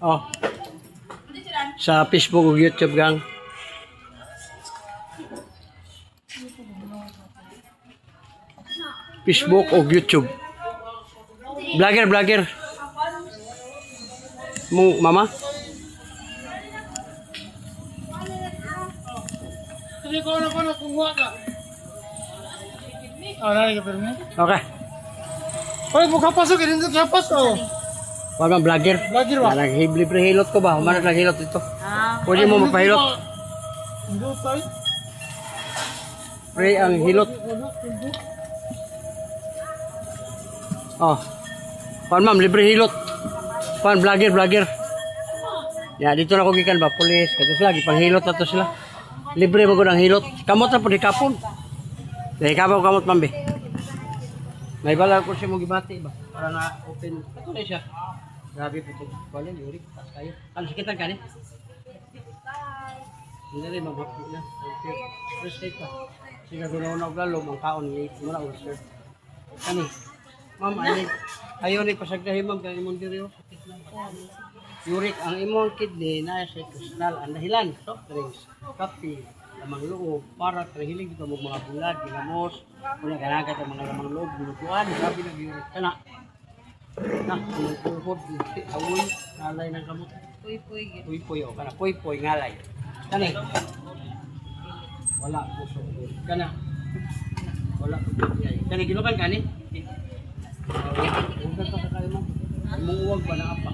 Oh. Sa Facebook ug YouTube gang. Facebook ug YouTube. Vlogger. Mo mama? Sige ko na kumuha ka. Nari ka pero mo. Okay. Oy, buka pasok din sa kapas oh. Wala man vlogger. Vlogger ba? Libre hilot ko ba? Mana naghilot ito? Pwede mo magpahilot. Hindi tayo. Pre ang hilot. Oh. Pan ma'am, libre hilot. Pan vlogger. Ya, dito na ko gikan ba pulis. Kato sila gipanghilot na to sila. Libre mo ko ng hilot. Kamot na po di kapon. Dahil kamot ma'am be. May bala ko siya mo gibati ba? Para na open. Ito na siya. Grabe po ito. Wala, yurik. Tas kayo. Ano, sakitan ka ni? Hindi rin, maghapo na. First take pa. Sige, gunaw na lalo, mga kaon. Muna ko, sir. Kani? Ma'am, ayaw ni pasagdahin, ma'am. Kaya imong diri, sakit na. Yurik, ang imong kidney na sa kristal. Ang dahilan, soft drinks, coffee, lamang loob, para trahiling dito mga bulag, ginamos, kung naganagat ang mga lamang loob, binutuan, sabi ng yurik. Kana? Na, tuhod, awoy, ngalay ng kamot. Puy-puy, o kana, puy-puy, ngalay. Kani? Wala puso. Kana? Wala puso. Kani, ginukan kani? Ugan pa sa kayo mo. Umuuwag ba na apa?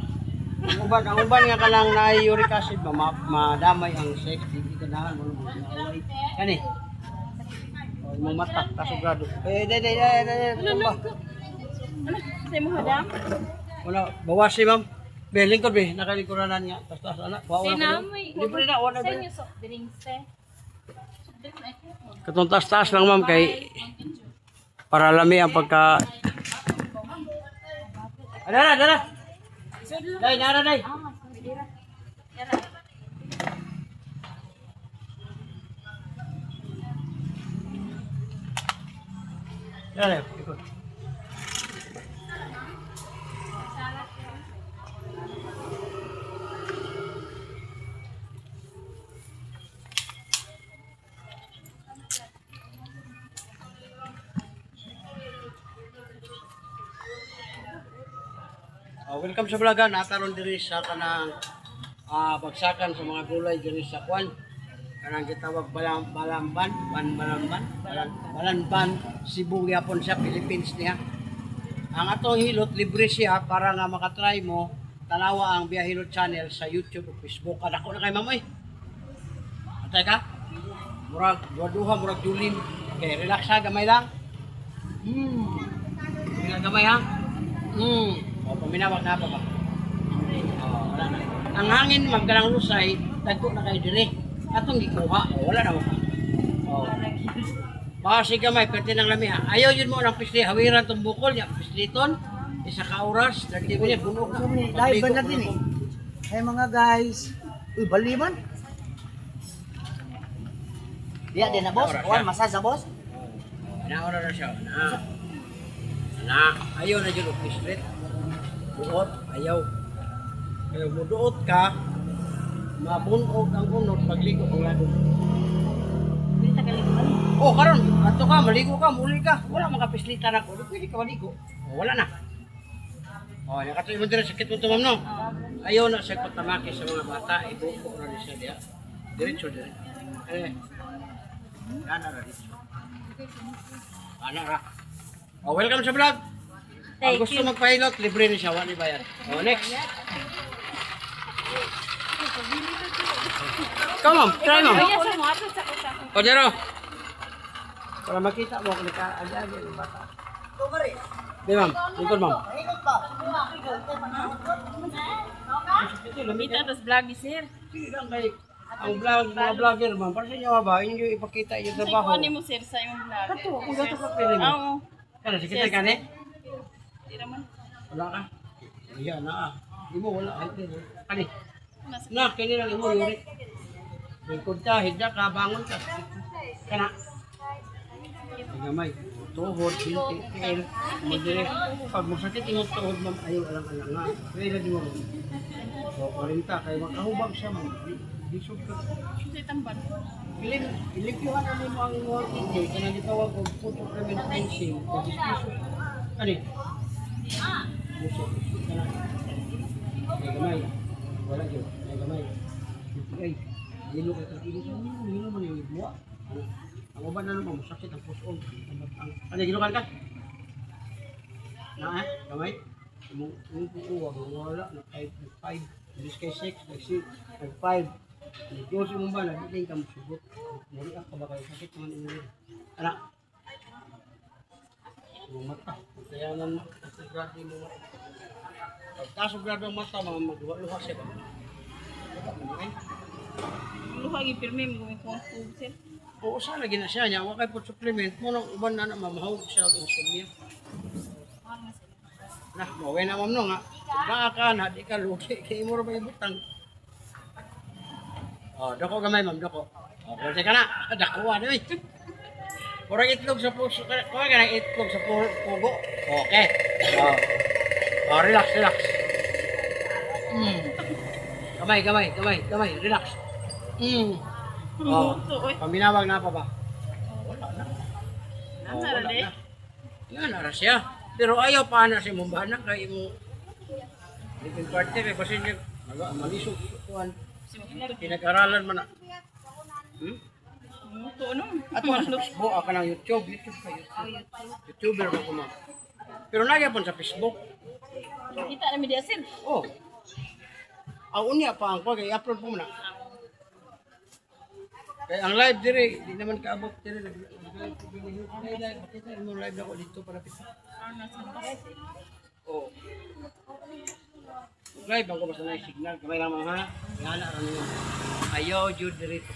Ang uban nga ka lang na uric acid, madamay ang sex, hindi ka nahan mo na away. Kani? O, imong mata, kasogrado. Ano mo hadam? Wala, bawas si ma'am. Be, lingkod be, nakalingkuranan niya. Tas anak, wala na. Libre na, wala Sa na. inyo soft drinks eh. Katong taas lang ma'am kay para lami ang pagka. Dara. Dai, nara dai. Dara, ikot. Welcome sa vlogan. Nakaroon diri sa kanang bagsakan sa mga gulay diri sa kwan. Kanang gitawag balamban, balanban, Cebu gyapon sa Philippines niya. Ang atong hilot libre siya para nga makatry mo tanawa ang Biya Hilot channel sa YouTube o Facebook. Ako na kay mamoy. Atay ka? Murag duha murag julin. Okay, relax ha, gamay lang. Gamay ha. O, paminawag na pa ba? Wala na. Ang hangin magkalang lusay, dagko na kayo dire. Atong gikuha. Wala na mo. Baka si gamay, pwede ng lami ha. Ayaw yun mo ng pisli. Hawiran itong bukol. Pisliton. Isa ka oras. Dagdi mo niya. Buno ka. Live ba na din eh? Hey mga guys. Uy, baliman. Diya din na boss. Kuan masasa boss. Naora na siya. Ayaw na dyan o pislit. Buot, ayaw. Ayaw mo duot ka, mabunog ang unod, pagligo ang lado. Hindi ta kaliguan. Oh, karon, ato ka, maligo ka, muli ka. Wala makapislita na ko. Pwede ka maligo. Oh, wala na. Oh, nakatuloy mo din sakit mo ito, ma'am, no? Ayaw na siya patamaki sa mga bata. Ibuko na siya diya. Diretso. Ana ra dito. Ana ra. Oh, welcome sa vlog. Ang gusto magpahilot, libre ni siya, wala bayad. Oh, next. Come on, try mo. Kaya sa mga sa usa. O, Jero. Para makita mo kung naka-agi-agi ng bata. Di, ma'am. Lingkod, ma'am. Lumita tas vlog ni sir. Sige lang kay ang mga vlogger, ma'am. Para sa inyo, ba? Inyo ipakita yung Sa trabaho. ikuan mo sir sa imong vlog. Kato, kung gato ka pwede mo. Oo. Kaya, sige tayo ka, ne? Di naman. Wala ka. Ayan na. Di mo, wala. Ay, kani. Nasa Na, kani lang mo, yuri. Lingkod ka, hidya ka, bangon ka. Kana. Ay, gamay. tuhod, tiil, mo dire. Pag mo sakit imong tuhod ma'am ayaw alang-alang nga. Kaya di mo. So, 40 kay makahubag siya mo. Di ka. Sa tamban. Iligtuhan na mo ang mga kidney, kaya gitawag og photo prevent fencing, o dispuso. Ani? Puso. May gamay. Wala yun. May gamay. Ay, hilo ka kagilo sa mga, hilo man yung igmuha. Ang uban na naman, masakit ang puso. Ano, ginukan ka? Na, gamay? Yung puso, wala, na 5, bis kay 6, nag 5. Nag-12 mo ba, nag-12 ka magsugot. Muri ka ba kayo, sakit naman yung anak. Yung mata, kaya naman, grado yung mga. Pagkasog grado ang mata, mga magluha siya ba? Luha gipirmi mo kung tubig sir. Oo, sana gina siya niya. Wakay po supplement mo nang uban na mamahawag siya ang insomnia. Nah, maway na ma'am no nga. Baka ka na, di ka lugi. Kaya mo ba ibutang? Oh, dako gamay ma'am, dako. Oh, kasi ka na. Dako ano eh. Kurang itlog sa puso. Kuha ka ng itlog sa pugo. Okay. Oh. Oh, relax, relax. Gamay. Relax. Oh, paminawag na pa ba? Wala na. Nasa rin. Yan, ara siya. Pero ayaw pa na si Mumbana kay mo. Living partner kay kasi niya malisog kuan. Pinag-aralan man na. Muto ano? At mas Facebook ka ng YouTube ka YouTuber ba ko ma'am. Pero nagyapon sa Facebook. Kita namin di asin. Oh. Ang unya pa ang kay upload po mo na. Kaya ang live dire, di naman kaabot dire. Makita mo live ako dito para pito. Oh. Live ako basta na signal. Kamay lang mga yana ra niyo. Ayaw jud dire to.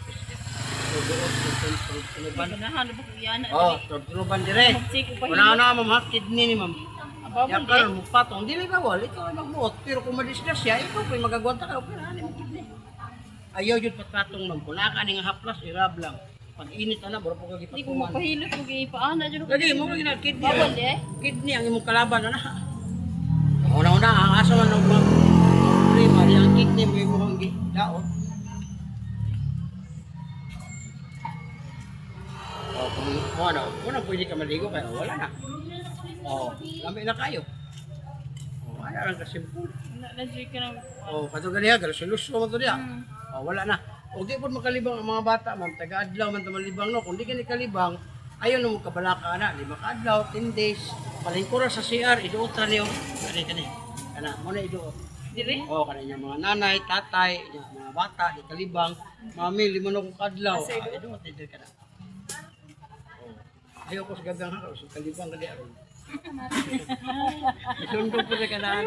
So doon sa tunuban. Ganahan ba ko yan? Oh, tunuban dire. Kuna na ma'am kidney ni ma'am. Ya karon mo patong dili ba wal ito ay magbuot pero kung madisgrasya ito pay magagwanta ka pero ano kidney. Ayaw jud patong ma'am. Kuna ka ning haplas irab lang. Pag init na bro po kag Hindi ko ipatuman. mapahilot ko gipaana jud ko. Lagi mo kag kidney. Bawal eh. Kidney ang imong kalaban na. Una-una ang aso man og prima ang kidney mo imong daot. Oh, kung ano pwede ka maligo kaya wala na. Oh, lami na kayo. Oh, wala lang kasimple. Na-drink ka ng... Oh, kato ganiya, galusulus mo to diya. Oh, wala na. O di po makalibang ang mga bata, ma'am, taga-adlaw man malibang no. Kung di ka kalibang, ayaw na mo kabalaka na. 5 ka-adlaw, 10 days. Palingkura sa CR, iduotan niyo. Kani. Kana, muna iduot. Dire? Oh, kanina mga nanay, tatay, mga bata, di kalibang. Mami, 5 na kong kadlaw. Iduot, hindi ka na. Oh. Ayaw ko sa gagang haraw, so kalibang ka di aron. Isundog ko sa kanaan.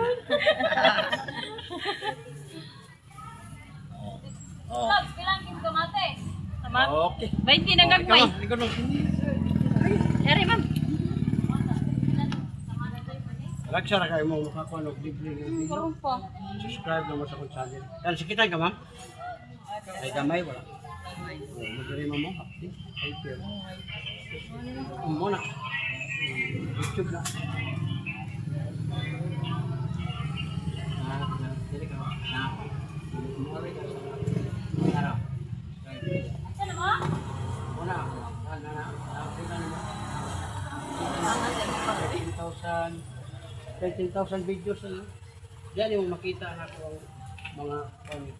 Oh. Tama? Okay. 20 na gagmay. Ikaw nung. Yari ma'am. Raksara kayo mo makakuha ng bibling. Karoon pa. Subscribe naman sa akong channel. Yan, sikitan ka ma'am? Ay gamay, wala. Magdari mo mo. Thank you. Muna. YouTube na. Dili ka. Muna ka. Muna. 13,000 videos na. Diyan yung makita na ako ang mga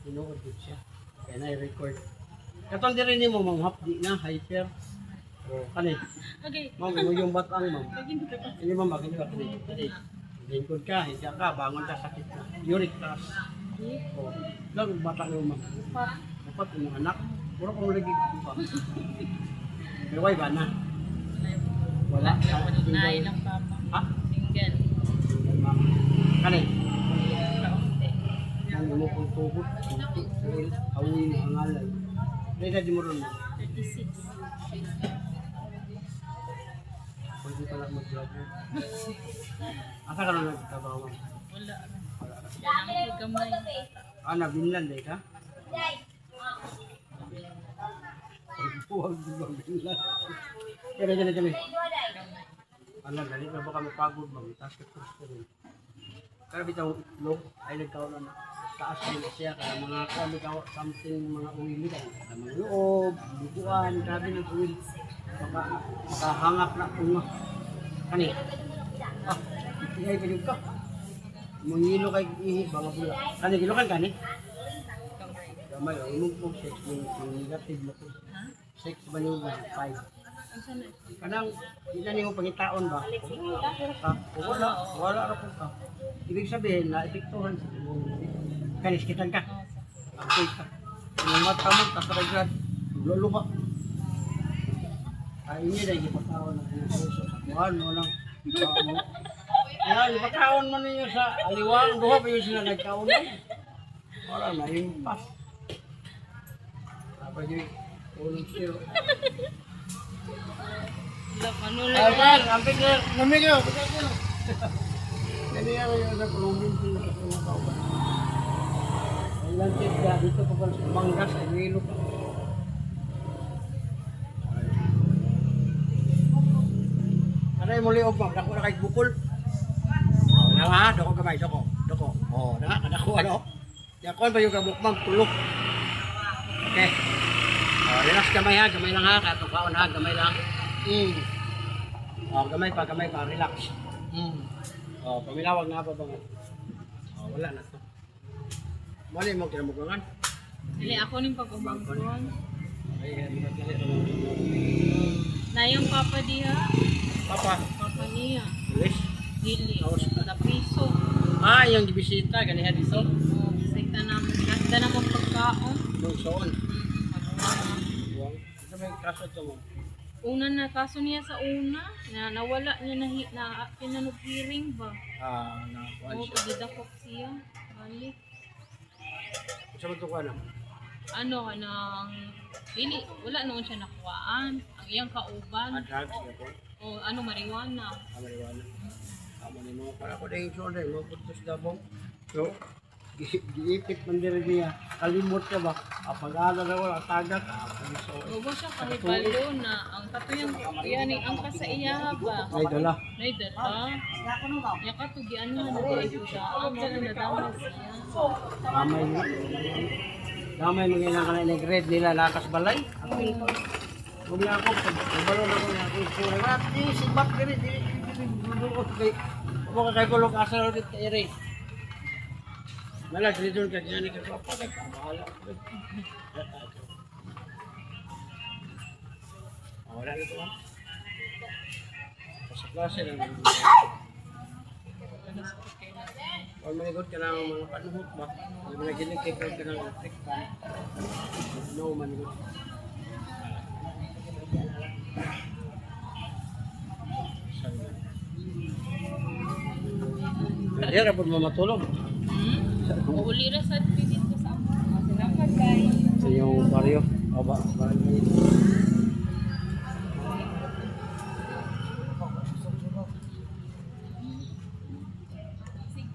pinuod din siya. Kaya na-record. Katong din rin mo mga hapdi na, hyper. O, kani. Okay. Ma'am, yung batang ma'am. Hindi ma'am, bakit ba? Kani. Lingkod ka, hindi ka, bangon ka, sakit ka. Uric acid. O, lang batang mo ma'am. Dapat yung mga anak. Puro kong lagi pa. May way ba na? Wala. Nain lang papa. Ha? Tinggal. Kani. Ang mo kong tuhod, awin ang alay. Dahil di mo rin mo. 36. Pwede pala mag-graduate. Asa ka na nagtatrabaho? Wala. Yan ang gamay. Na Binland eh ka? Pagpuwag di ba Binland? Kaya. Ano, dali na baka mapagod ba? Tapos ko rin. Kaya bitaw itlog ay nagkaon na taas din siya kaya mga kuan bitaw something mga uwili kaya mga loob, bukuan, grabe ng uwil. Makahangak na unga. Kani. Ah, ipigay pa ka. Mungilo kay ihi mga bula. Kani gilokan kani? Gamay, imong po sex yung negative na po. Ha? Sex ba yung 5? Ang sana? Kanang ila niyo pangitaon ba? Wala ra po ka. Ibig sabihin na epektuhan sa imong kanis kitan ka. Okay ka. Yung mata mo kasaragad. Luluha. Ay ini dai gipakaon na puso sa kuan mo lang. Yan, ipakaon man ninyo sa aliwang duha pa yung sila nagkaon. Wala na yung pas. Apa yung ulo siyo. Ano Ay, lang? sir, amping sir. Namig yun. Kani ako yung sa Colombia sila sa mga kauban. Ay, lang tip ka. Dito pa pala sa Manggas, ay Milo pa. Anay mo liog ba? Dako na kahit bukol. Oh, na ha? Dako gamay, dako. Dako. Oh, na, kadako ano? Yakon ba yung kabukmang tulog? Okay. Oh, relax gamay ha, gamay lang ha. Katukaon ha, gamay lang. Oh, gamay pa, relax. Oh, pamilawag na ba bang? Oh, wala na to. Mali mo kinamugangan. Dili ako ning pag-umangkon. Ay, dali. Na yung papa diha. Papa, Papa niya. bilis. Dili. Tapos? Na piso. Ah, yung gibisita, ganihan dito. Oh, bisita naman. Ganda naman pagkaon. Doon soon. Magmama. Buwang. Ito may kaso to mo. Una na kaso niya sa una na nawala niya na pinanong hearing ba? Ah, na kuan Oo, siya. pagdidakot siya. Balik. Sa mo to kuan. Ano, anong, dili, wala noon siya nakuhaan. Ang iyang Ah, kauban. drugs na po. O ano, marijuana. Kamaliwana. Amo ni mo para ko dahil sure dahil mo putos dabong. So, giipit man diri niya. Kalimot ka ba? Pag-ala na wala tagak. So, Huwag siya kahibalo na ang katuyang yan ang kasa iya ba? ay dala. Nay dala. Ya katugyan na na dito siya. Ang sana nadama siya. Damay mo ganyan ka na grade nila lakas balay. Huwag na ako, pagbalon ako na ako isura. Rati, si Bak diri, diri, buduot kay, huwag ka kay kulog asal ulit ka ere. Malas, dito ka dyan, ka pa, bahala. Wala na ito ha. Sa klase lang. Pag manigot ka ng mga panuhot ba? Hindi mo na ginig ka ng electric fan. No, manigot. Hindi, rapod mo matulog. Uli ra sa pidit ko sa ako. Salamat guys. Sa iyong baryo. O ba, barangay